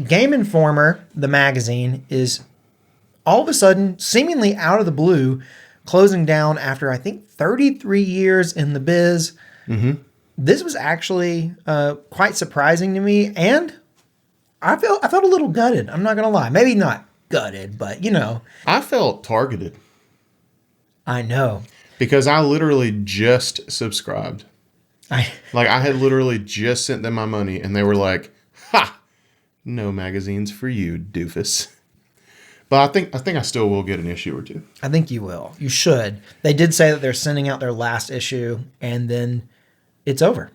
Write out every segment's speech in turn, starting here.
Game Informer, the magazine, is all of a sudden, seemingly out of the blue, closing down after, I think, 33 years in the biz. Mm-hmm. This was actually quite surprising to me, and I felt a little gutted. I'm not going to lie. Maybe not gutted, but, I felt targeted. I know. Because I literally just subscribed. I had literally just sent them my money, and they were like, "Ha! No magazines for you, doofus." But I think I still will get an issue or two. I think you will. You should. They did say that they're sending out their last issue, and then it's over.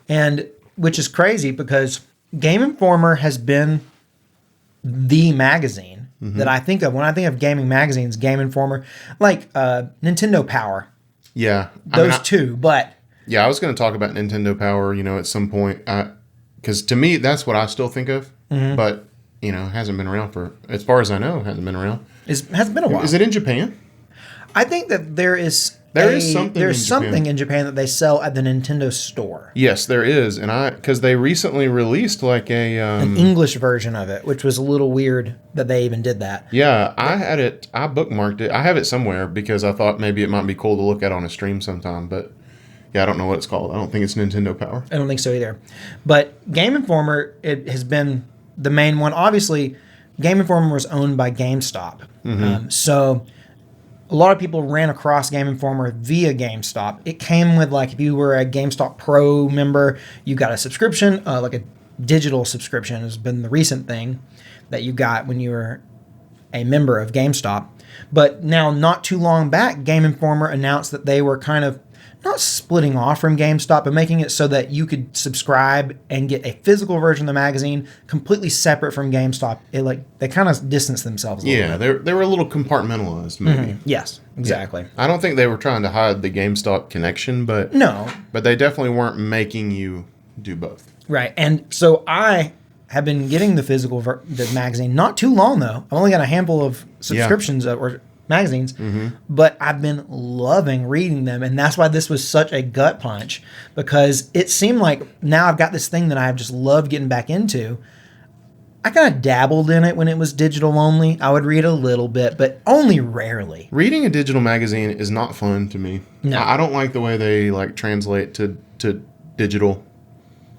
And which is crazy because Game Informer has been the magazine that I think of when I think of gaming magazines. Game Informer, like Nintendo Power. Yeah, Those two, but yeah, I was going to talk about Nintendo Power, at some point, because to me that's what I still think of. But it hasn't been around for, as far as I know, hasn't been around. Hasn't been a while. Is it in Japan? I think that there's something in Japan that they sell at the Nintendo store. Yes, there is, and because they recently released like an English version of it, which was a little weird that they even did that. Yeah, I had it. I bookmarked it. I have it somewhere because I thought maybe it might be cool to look at on a stream sometime. But yeah, I don't know what it's called. I don't think it's Nintendo Power. I don't think so either. But Game Informer, it has been the main one. Obviously, Game Informer was owned by GameStop, so a lot of people ran across Game Informer via GameStop. It came with, like, if you were a GameStop Pro member, you got a subscription, like a digital subscription has been the recent thing that you got when you were a member of GameStop. But now, not too long back, Game Informer announced that they were kind of not splitting off from GameStop, but making it so that you could subscribe and get a physical version of the magazine completely separate from GameStop. They kind of distanced themselves a little bit. They were a little compartmentalized, maybe. Yes, exactly. Yeah. I don't think they were trying to hide the GameStop connection, but they definitely weren't making you do both. Right, and so I have been getting the physical the magazine not too long though. I've only got a handful of subscriptions or magazines, but I've been loving reading them, and that's why this was such a gut punch, because it seemed like now I've got this thing that I've just loved getting back into. I kind of dabbled in it when it was digital only. I would read a little bit, but only rarely. Reading a digital magazine is not fun to me. No. I don't like the way they translate to digital.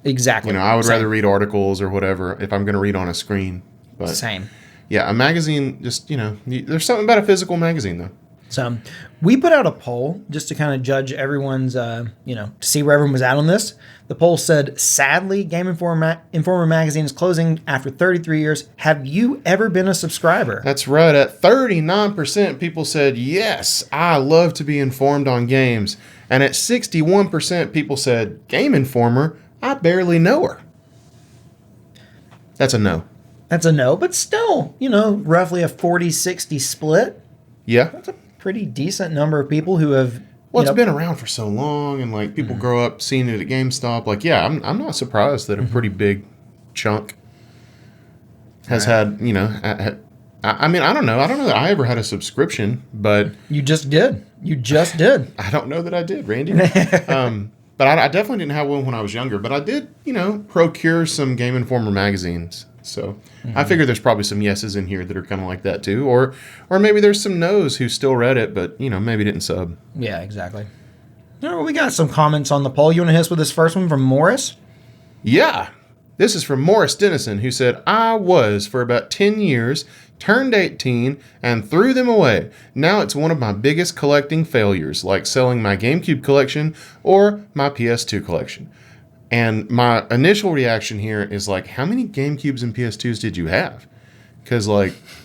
Exactly. I would rather read articles or whatever if I'm going to read on a screen. But same. Yeah, a magazine, just, there's something about a physical magazine, though. So we put out a poll just to kind of judge everyone's, to see where everyone was at on this. The poll said, sadly, Game Informer magazine is closing after 33 years. Have you ever been a subscriber? That's right. At 39%, people said, yes, I love to be informed on games. And at 61%, people said, Game Informer, I barely know her. That's a no. That's a no, but still, roughly a 40-60 split. Yeah. That's a pretty decent number of people who have... Well, it's been around for so long, and, people grow up seeing it at GameStop. I'm not surprised that a pretty big chunk has had, I mean, I don't know. I don't know that I ever had a subscription, but... You just did. I don't know that I did, Randy. But I definitely didn't have one when I was younger, but I did, procure some Game Informer magazines. So I figure there's probably some yeses in here that are kind of like that too. Or maybe there's some no's who still read it, but, maybe didn't sub. Yeah, exactly. All right, well, we got some comments on the poll. You want to hit us with this first one from Morris? Yeah. This is from Morris Dennison, who said, I was for about 10 years, turned 18, and threw them away. Now it's one of my biggest collecting failures, like selling my GameCube collection or my PS2 collection. And my initial reaction here is how many GameCubes and PS2s did you have? Because,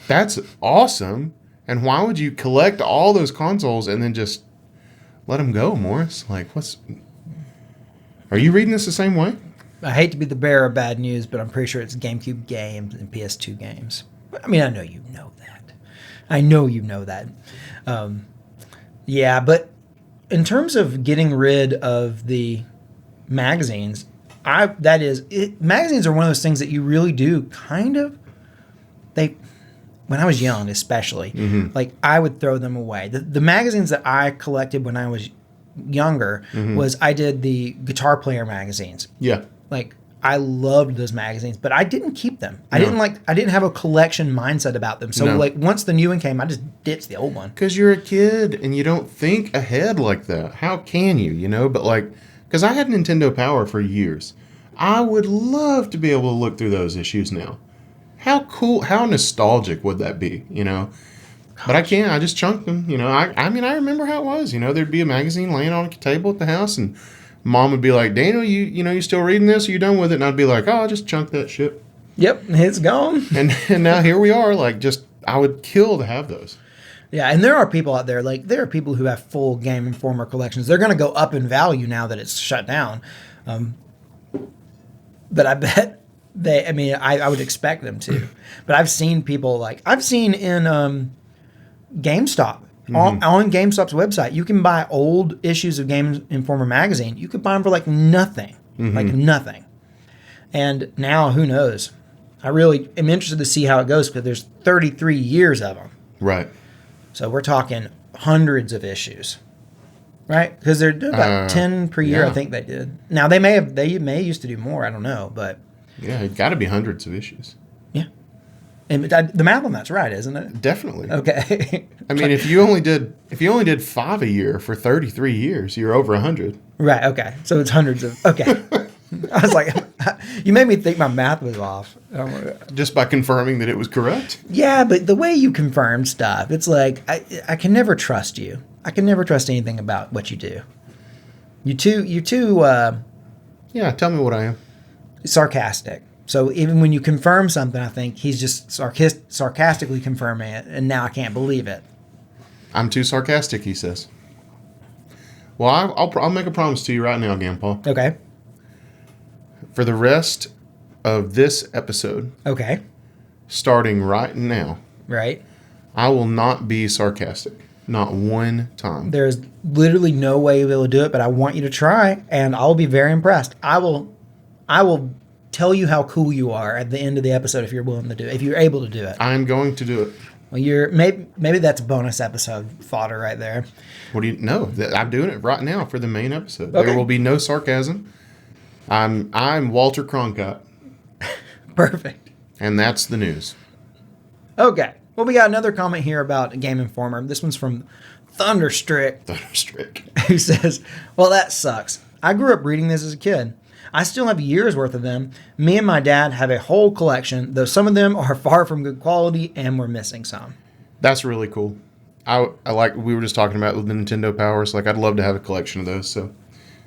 that's awesome. And why would you collect all those consoles and then just let them go, Morris? Are you reading this the same way? I hate to be the bearer of bad news, but I'm pretty sure it's GameCube games and PS2 games. I mean, I know you know that. Yeah, but in terms of getting rid of the magazines, magazines are one of those things that you really do when I was young especially, I would throw them away. The magazines that I collected when I was younger was I did the guitar player magazines. Yeah. I loved those magazines, but I didn't keep them. I No. didn't have a collection mindset about them. So No. like once the new one came, I just ditched the old one. Because you're a kid and you don't think ahead like that. How can you, But like, because I had Nintendo Power for years. I would love to be able to look through those issues now. How cool, how nostalgic would that be, But I can't. I just chunked them, I mean, I remember how it was, There'd be a magazine laying on a table at the house and Mom would be like, Daniel, you still reading this? Are you done with it? And I'd be like, oh, I just chunked that shit. Yep, it's gone. And now here we are. Like, I would kill to have those. Yeah, and there are people out there, there are people who have full Game Informer collections. They're going to go up in value now that it's shut down. But I bet I would expect them to. But I've seen people I've seen in GameStop. On GameStop's website, you can buy old issues of Game Informer magazine. You could buy them for nothing, nothing. And now, who knows? I really am interested to see how it goes because there's 33 years of them. Right. So we're talking hundreds of issues, right? Because they're doing about 10 per year. Yeah. I think they did. Now they may used to do more. I don't know, but yeah, it got to be hundreds of issues. yeah. And the math on that's right, isn't it? Definitely. Okay. I mean, if you only did 5 a year for 33 years, you're over 100. Right. Okay. So it's hundreds of. Okay. I was like, you made me think my math was off. Just by confirming that it was correct. Yeah, but the way you confirm stuff, it's like I can never trust you. I can never trust anything about what you do. You too. Yeah. Tell me what I am. Sarcastic. So even when you confirm something, I think he's just sarcastically confirming it, and now I can't believe it. I'm too sarcastic, he says. Well, I'll make a promise to you right now, Grandpa. Okay. For the rest of this episode, Okay. starting right now, Right. I will not be sarcastic. Not one time. There's literally no way you'll be able to do it, but I want you to try, and I'll be very impressed. I will tell you how cool you are at the end of the episode if you're willing to do it, if you're able to do it. I'm going to do it. Well, maybe that's bonus episode fodder right there. What do you know? I'm doing it right now for the main episode. Okay. There will be no sarcasm. I'm Walter Cronkite, Perfect. and that's the news. Okay. Well, we got another comment here about Game Informer. This one's from Thunderstrick, Thunderstrick. who says, well, that sucks. I grew up reading this as a kid. I still have years worth of them. Me and my dad have a whole collection, though some of them are far from good quality and we're missing some. That's really cool. I like, we were just talking about with the Nintendo Powers. Like, I'd love to have a collection of those. So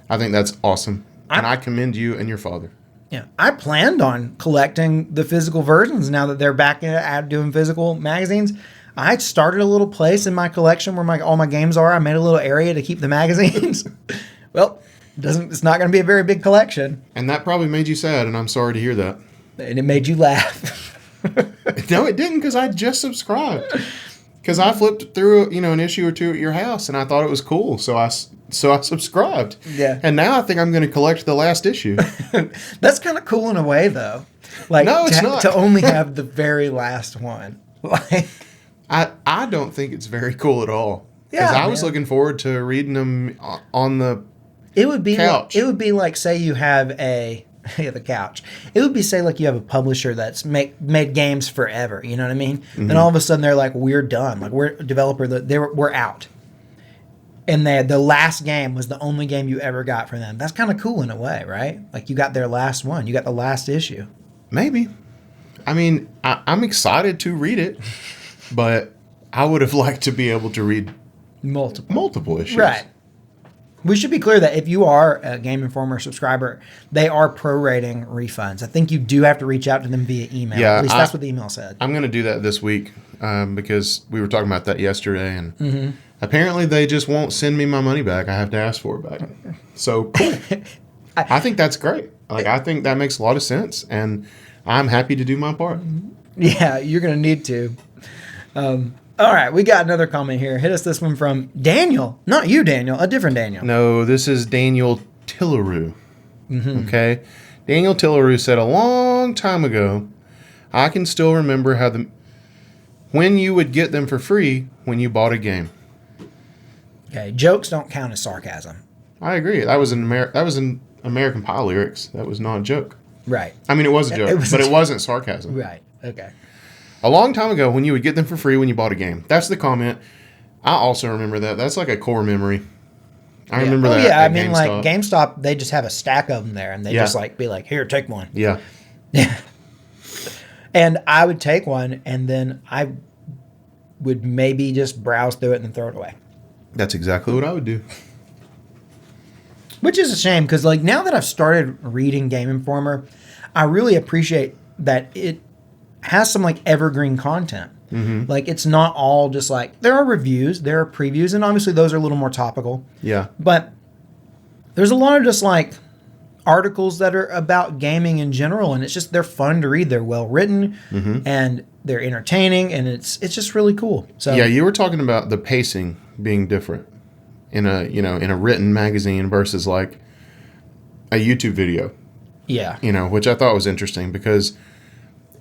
I think that's awesome. And I commend you and your father. Yeah, I planned on collecting the physical versions now that they're back at doing physical magazines. I started a little place in my collection where all my games are. I made a little area to keep the magazines. Well, it's not going to be a very big collection. And that probably made you sad, and I'm sorry to hear that. And it made you laugh. No, it didn't, because I just subscribed. Because I flipped through, an issue or two at your house, and I thought it was cool, so I subscribed. Yeah. And now I think I'm going to collect the last issue. That's kind of cool in a way, though. Like, no, it's not. To only have the very last one. Like, I don't think it's very cool at all. Because Yeah, I was man. looking forward to reading them on the it would be couch. It would be like, say you have the couch. It would be, say, like you have a publisher that's made games forever. You know what I mean? Mm-hmm. Then all of a sudden they're like, we're done. Like, we're a developer. We're out. And the last game was the only game you ever got from them. That's kind of cool in a way, right? Like, you got their last one. You got the last issue. Maybe. I mean, I'm excited to read it, but I would have liked to be able to read multiple issues. Right. We should be clear that if you are a Game Informer subscriber, they are prorating refunds. I think you do have to reach out to them via email. Yeah, At least that's what the email said. I'm going to do that this week because we were talking about that yesterday, and apparently they just won't send me my money back. I have to ask for it back. So cool. I think that's great. Like, I think that makes a lot of sense, and I'm happy to do my part. Yeah, you're going to need to. All right, we got another comment here. Hit us this one from Daniel. Not you, Daniel. A different Daniel. No, this is Daniel Tilleroo. Okay? Daniel Tilleroo said a long time ago, I can still remember when you would get them for free when you bought a game. Okay, jokes don't count as sarcasm. I agree. That was an American Pie lyrics. That was not a joke. Right. I mean, it was a joke, but it wasn't sarcasm. Right. Okay. A long time ago, when you would get them for free when you bought a game. That's the comment. I also remember that. That's like a core memory. I remember that. Yeah. At I mean, GameStop. like GameStop, they just have a stack of them there, and they just like be like, "Here, take one." Yeah. And I would take one, and then I would maybe just browse through it and then throw it away. That's exactly what I would do. Which is a shame, because like now that I've started reading Game Informer, I really appreciate that it has some like evergreen content. Mm-hmm. Like it's not all just like, there are reviews, there are previews, and obviously those are a little more topical. Yeah. But there's a lot of just like articles that are about gaming in general, and it's just, they're fun to read. They're well written, and they're entertaining, and it's just really cool. So yeah, you were talking about the pacing being different in a written magazine versus like a YouTube video. Yeah. Which I thought was interesting because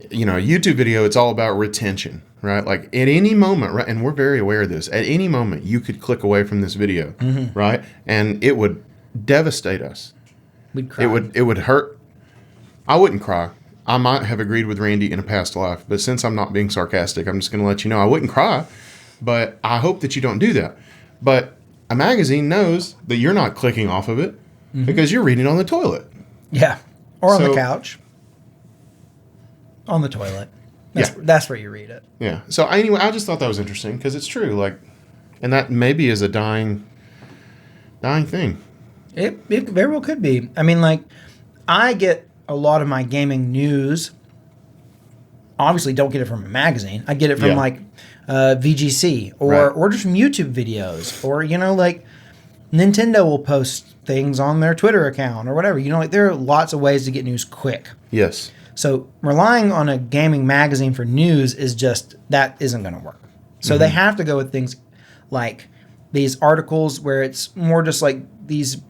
a YouTube video, it's all about retention, right? Like at any moment, right? And we're very aware of this. At any moment, you could click away from this video, right? And it would devastate us. We'd cry. It would hurt. I wouldn't cry. I might have agreed with Randy in a past life, but since I'm not being sarcastic, I'm just going to let you know I wouldn't cry. But I hope that you don't do that. But a magazine knows that you're not clicking off of it because you're reading on the toilet. Yeah. Or on the couch. On the toilet. That's where you read it. Yeah. So anyway, I just thought that was interesting because it's true. Like, and that maybe is a dying thing. It very well could be. I mean, like, I get a lot of my gaming news. Obviously, don't get it from a magazine. I get it from like VGC or just from YouTube videos, or like Nintendo will post things on their Twitter account or whatever. Like there are lots of ways to get news quick. Yes. So relying on a gaming magazine for news that isn't going to work. So they have to go with things like these articles where it's more just like these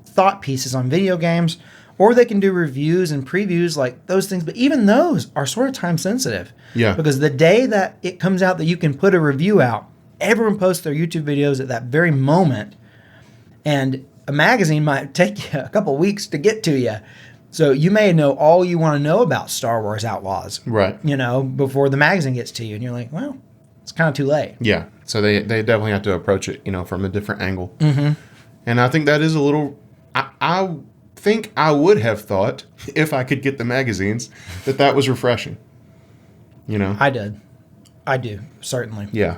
thought pieces on video games, or they can do reviews and previews, like those things. But even those are sort of time sensitive. Yeah. Because the day that it comes out that you can put a review out, everyone posts their YouTube videos at that very moment. And a magazine might take you a couple weeks to get to you. So you may know all you want to know about Star Wars Outlaws. Right. Before the magazine gets to you. And you're like, well, it's kind of too late. Yeah. So they definitely have to approach it, from a different angle. Mm-hmm. And I think that is a little... I think I would have thought, if I could get the magazines, that was refreshing. I did. I do, certainly. Yeah.